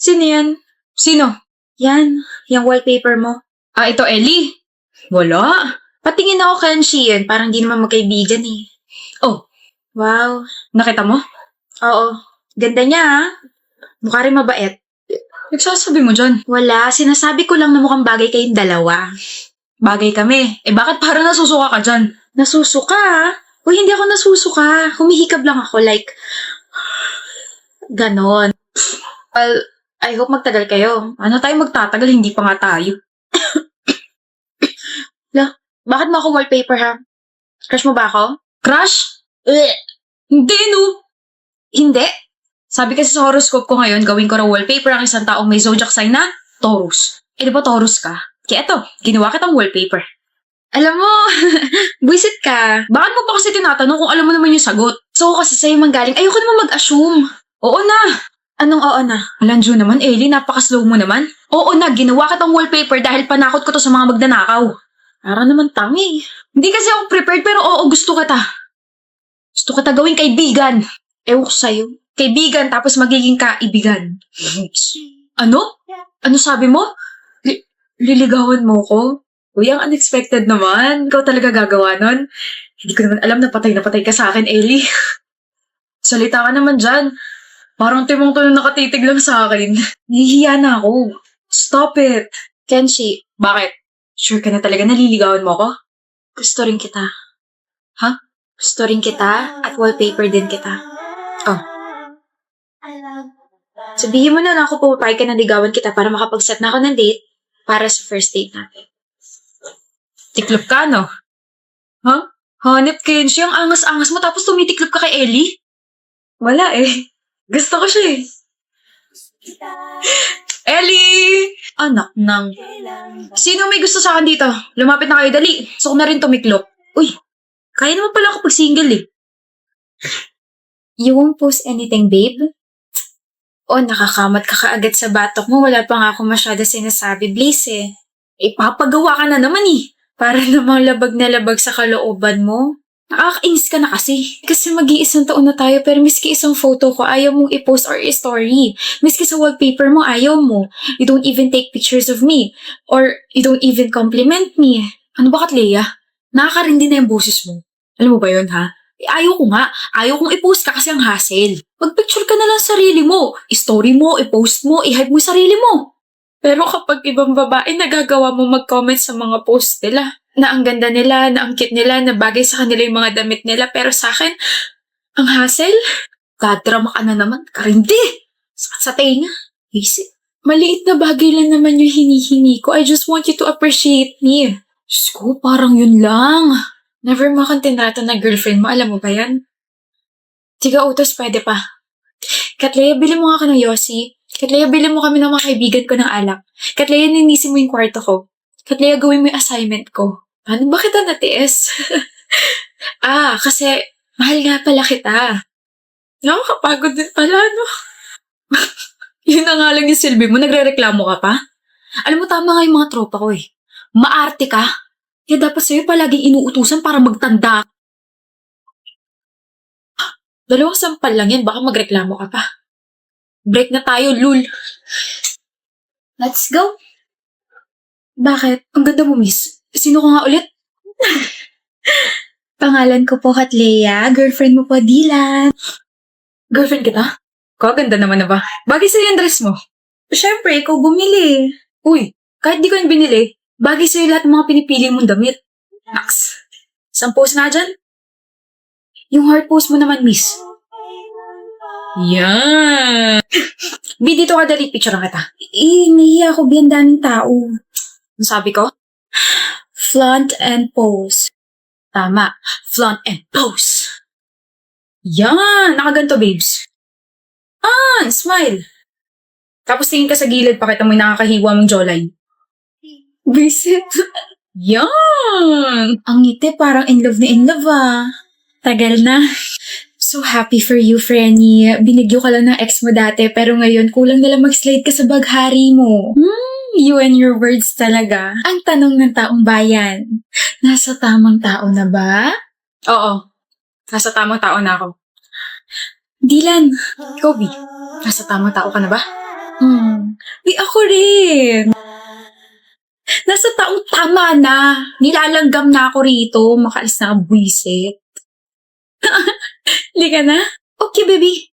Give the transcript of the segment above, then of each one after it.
Sino yan? Sino? Yan, yung wallpaper mo. Ito Ellie. Wala. Patingin ako Kenshi yun, parang di naman magkaibigan eh. Oh, Wow, nakita mo? oo. Ganda niya ha. Mukha rin mabait. Nagsasabi mo dyan. Wala, sinasabi ko lang na mukhang bagay kayong dalawa. Bagay kami. Bakit parang nasusuka ka dyan? Nasusuka ha? Uy, hindi ako nasusuka. Humihikab lang ako, like, ganon. Well, I hope magtagal kayo. Ano tayo magtatagal? Hindi pa nga tayo. Bakit mo ako wallpaper ha? Crush mo ba ako? Crush? Eh, Hindi no. hindi. Sabi kasi sa horoscope ko ngayon, gawin ko raw wallpaper ang isang taong may zodiac sign na Taurus. Di ba Taurus ka? Kaya eto, ginawa kitang wallpaper. Alam mo, buisit ka. Bakit mo pa kasi tinatanong kung alam mo naman yung sagot? So kasi sa'yo manggaling, ayoko naman mag-assume. Oo na. Anong oo na? Alanjo naman, Ellie, napaka-slow mo naman. Oo na, ginawa kitang wallpaper dahil panakot ko to sa mga magnanakaw. Para naman tangi. Hindi kasi ako prepared pero oo, gusto kita. Gusto kita gawing kaibigan. Ewan ko sa'yo. Kaibigan tapos magiging kaibigan. Ano? Ano sabi mo? Liligawan mo ko? Uy, ang unexpected naman. Ikaw talaga gagawa nun? Hindi ko naman alam na patay ka sa akin, Ellie. Salita ka naman dyan. Parang timong to na nakatitig lang sa akin. Nahihiya na ako. Stop it. Kenshi, Bakit? Sure ka na talaga naliligawan mo ko? gusto rin kita. Ha? Gusto rin kita at wallpaper din kita. Oh. Sabihin mo na lang ako pumapayag ka na ligawan kita para makapag-set na ako ng date para sa first date natin. Tiklop ka, no? Ha? Hanep, Kenshi, ang angas-angas mo tapos tumitiklop ka kay Ellie? Wala eh. Gusto ko siya eh. Ellie! Anak ng... Sino may gusto sa akin dito? Lumapit na kayo, dali. Gusto ko na rin tumiklop. Uy, kaya naman pala ako pag single eh. You won't post anything, babe? O, nakakamat ka kaagad sa batok mo. Wala pa nga ako masyado sinasabi, Blaze eh. Papagawa ka na naman eh. Para namang labag na labag sa kalooban mo. Nakakainis ka na kasi. Kasi mag-iisang taon na tayo pero miski isang photo ko ayaw mong i-post or i-story. Miski sa wallpaper mo ayaw mo. You don't even take pictures of me. Or you don't even compliment me. Ano ba, Katleya? Nakakarindi na yung boses mo. Alam mo ba yun, ha? Ayaw ko nga. Ayaw kong i-post ka kasi ang hassle. Mag-picture ka na lang sarili mo. I-story mo, i-post mo, i-hype mo sarili mo. Pero kapag ibang babae nagagawa mo mag-comment sa mga post nila, na ang ganda nila, na ang cute nila, na bagay sa kanila yung mga damit nila, pero sa akin, ang hassle, Gadrama ka na naman. Karindi! Sakit sa tenga. Isip. maliit na bagay lang naman yung hinihingi ko. I just want you to appreciate me. Diyos ko, parang yun lang. Never mo akong tinrato na girlfriend mo, alam mo ba yan? Tiga utos, pwede pa. Katleya, bili mo nga ako ng Yossi. Katleya, bili mo kami ng mga kaibigan ko ng alak. Katleya, ninisin mo yung kwarto ko. Katleya, gawin mo yung assignment ko. Paano ba kita natiis? Kasi mahal nga pala kita. Nakakapagod din pala, no? Yun na nga lang yung silbi mo, nagre-reklamo ka pa? Alam mo, tama nga yung mga tropa ko eh. Maarte ka. Kaya dapat sa'yo palaging inuutusan para magtanda. 2 sampal lang yan, baka magreklamo ka pa. Break na tayo, lul. Let's go. Bakit? Ang ganda mo, miss. Sino ko nga ulit? Pangalan ko po Katleya, girlfriend mo po Dylan. Girlfriend kita? Kaganda naman na ba? Bagay sa'yo yung dress mo. Siyempre, ikaw bumili. Uy, kahit di ko yung binili, bagay sa'yo lahat ng mga pinipili mong damit. Naks. Isang pose nga dyan. Yung heart pose mo naman, miss. Yan. Bi, dito ka dali, picture kita. Nahiya ako biyan daming tao. Ano sabi ko? Flaunt and pose. Tama. Flaunt and pose. Yan. Nakaganto, babes. Smile. Tapos tingin ka sa gilid, pakita mo yung nakakahiwa mong jawline. Visit. Yan. Ang ngiti parang in love ah. Tagal na. So happy for you, Frenny. Binigyo ka lang ng ex mo dati pero ngayon kulang na lang mag-slide ka sa baghari mo. You and your words talaga. Ang tanong ng taong bayan, nasa tamang tao na ba? Oo. Nasa tamang tao na ako. Dylan, Ikaw, Bi. Nasa tamang tao ka na ba? Uy, ako rin. Nasa taong tama na. Nilalanggam na ako rito. Makaalis na ang buwisit. Liga na? Okay, baby.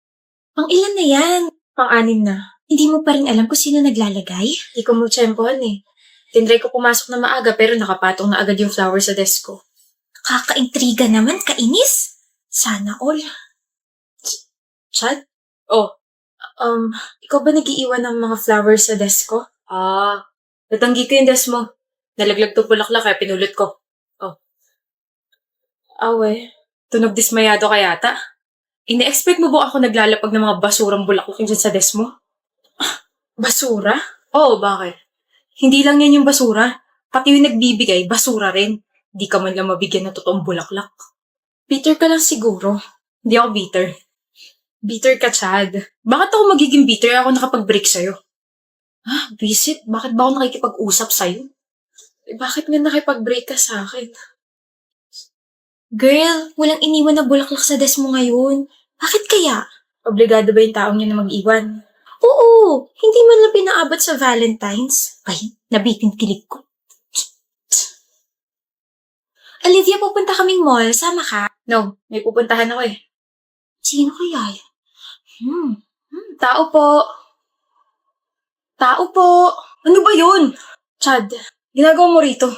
Pang ilan na yan? Pang-anim na. Hindi mo pa rin alam kung sino naglalagay? Hindi ko mo tsempohan eh. Tinry ko pumasok na maaga pero nakapatong na agad yung flower sa desk ko. Kakaintriga naman, kainis. Sana all. Chad? Oh, ikaw ba nagiiwan ng mga flowers sa desk ko? Natanggi ko yung desk mo. Nalaglag to bulaklak kaya pinulot ko. Oh. Awe, tunog dismayado ka yata. Ina-expect mo ba ako naglalapag ng mga basurang bulaklak dyan sa desk mo? Basura? Oo, bakit? Hindi lang yan yung basura. Pati yung nagbibigay, basura rin. Di ka man lang mabigyan ng totoong bulaklak. Bitter ka lang siguro. Hindi ako bitter. Bitter ka, Chad. Bakit ako magiging bitter? Ako nakapag-break sa'yo. Visit? Bakit ba ako nakikipag-usap sa'yo? Bakit nga nakipag-break ka sa akin? Girl, walang iniwan na bulaklak sa desk mo ngayon. Bakit kaya? Obligado ba yung taong yun na mag-iwan? Oo, hindi man lang pinaabot sa Valentine's. Ay, nabitin kilig ko. Olivia, pupunta kaming mall. Sama ka? No, may pupuntahan ako eh. Sino kaya yan? Tao po. Tao po. Ano ba yun? Chad, ginagawa mo rito.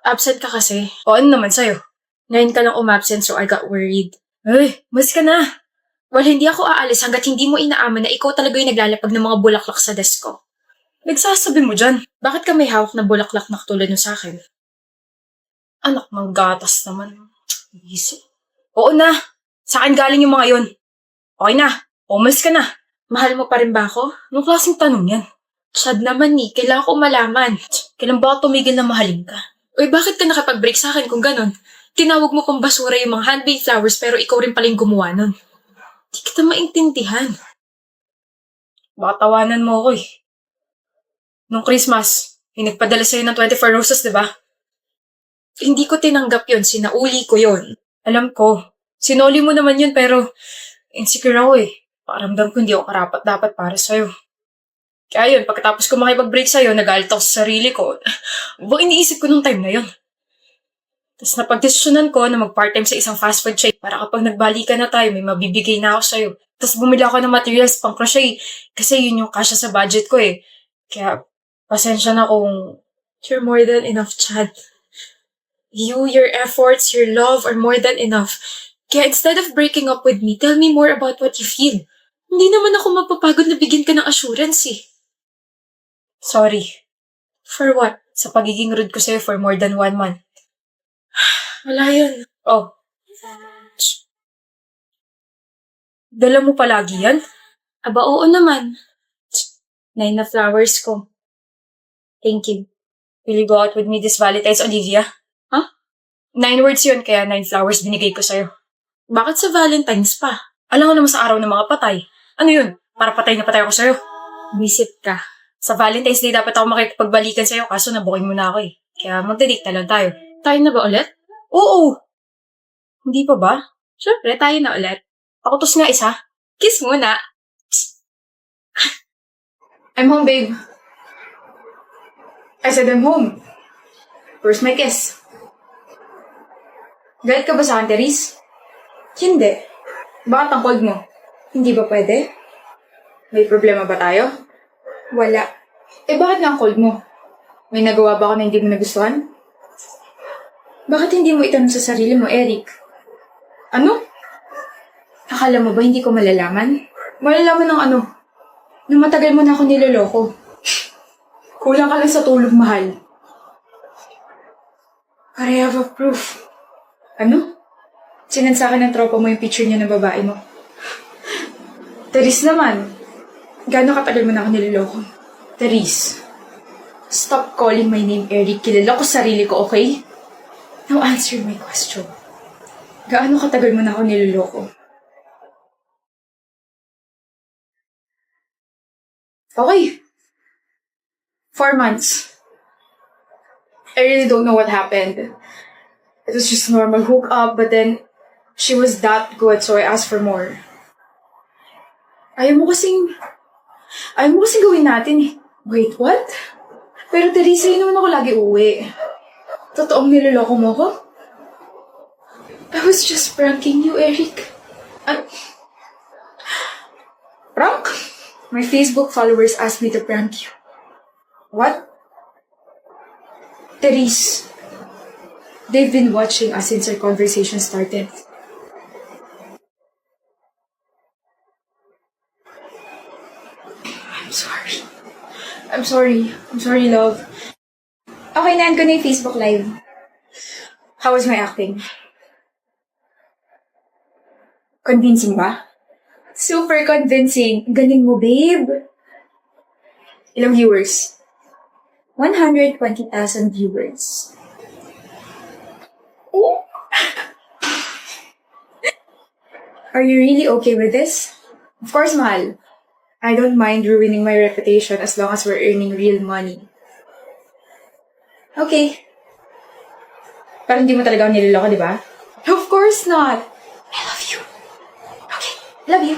Absent ka kasi. O ano naman sa'yo? Ngayon ka lang umabsent so I got worried. Ay, mas ka na. Well, hindi ako aalis hanggat hindi mo inaaman na ikaw talaga yung naglalapag ng mga bulaklak sa desk ko. Nagsasabi mo dyan. Bakit ka may hawak na bulaklak na katulad nyo sa akin? Anak ng gatas naman. Easy. Oo na. Sa akin galing yung mga yun. Okay na. Umalis ka na. Mahal mo pa rin ba ako? Anong klaseng tanong yan? Chad naman ni, kailangan ko malaman. Kailan ba ako tumigil na mahalin ka? Uy, bakit ka nakapag-break sa akin kung ganon? Tinawag mo pang basura yung mga handmade flowers pero ikaw rin pala yung gumawa nun. Di kita maintindihan. Baka tawanan mo ako eh. Nung Christmas, may nagpadala sa'yo ng 24 roses, di ba? Hindi ko tinanggap yun. Sinauli ko yun. Alam ko. Sinuli mo naman yun pero insecure ako eh. Pakiramdam ko hindi ako karapat-dapat para sa'yo. Kaya yun, pagkatapos ko makipag-break sa'yo, nagalit ako sa sarili ko. Baka iniisip ko nung time na yun. Tapos napagdesisyonan ko na mag-part-time sa isang fast food chain para kapag nagbalikan na tayo, may mabibigay na ako sa'yo. Tapos bumili ako ng materials pang crochet kasi yun yung kasya sa budget ko eh. Kaya pasensya na kung you're more than enough, Chad. You, your efforts, your love are more than enough. Kaya instead of breaking up with me, tell me more about what you feel. Hindi naman ako mapapagod na bigyan ka ng assurance eh. Sorry. For what? Sa pagiging rude ko sa'yo for more than 1 month. Wala yun. Oh. Dala mo palagi yan? Aba, oo naman. 9 na flowers ko. Thank you. Will you go out with me this Valentine's, Olivia? Huh? 9 words yun, kaya 9 flowers binigay ko sa'yo. Bakit sa Valentine's pa? Alam mo naman sa araw ng mga patay. Ano yun? Para patay na patay ako sa'yo. Visit ka. Sa Valentine's Day dapat ako makikipagbalikan sa'yo kaso nabuking mo na ako eh. Kaya magdedate na lang tayo. Tayo na ba ulit? Oo. Hindi pa ba? Siyempre, tayo na ulit. Pakutos nga isa. Kiss muna. I'm home, babe. I said I'm home. Where's my kiss? Galit ka ba sa akin, Therese? Hindi. Bakit ang cold mo? Hindi ba pwede? May problema ba tayo? Wala. Bakit nga ang cold mo? May nagawa ba ako na hindi mo nagustuhan? Bakit hindi mo itanong sa sarili mo, Eric? Ano? Akala mo ba hindi ko malalaman? Malalaman ng ano? Nung matagal mo na ako niloloko. Kulang ka lang sa tulog, mahal. But I have a proof. Ano? Sinend sa akin ng tropa mo yung picture niya ng babae mo. Therese naman. Gano'ng katagal mo na ako niloloko? Therese. Stop calling my name, Eric. Kilala ko sarili ko, okay? Now answer my question. Gaano katagal mo na ako niloloko? Okay. 4 months. I really don't know what happened. It was just normal hookup, but then she was that good, so I asked for more. Ayaw mo kasing Ayaw mo kasing gawin natin eh. Wait, what? Pero Teresa, yun naman ako lagi uwi. Totoong niloloko mo ko? I was just pranking you, Eric. Prank? My Facebook followers asked me to prank you. What? Therese, they've been watching us since our conversation started. I'm sorry. I'm sorry. I'm sorry, love. Okay, naan ko na yung Facebook Live. How was my acting? Convincing ba? Super convincing. Galing mo, babe. Ilang viewers? 120,000 viewers. Oh. Are you really okay with this? Of course, mahal. I don't mind ruining my reputation as long as we're earning real money. Okay. Pero hindi mo talaga ako niloloko, di ba? Of course not. I love you. Okay, love you.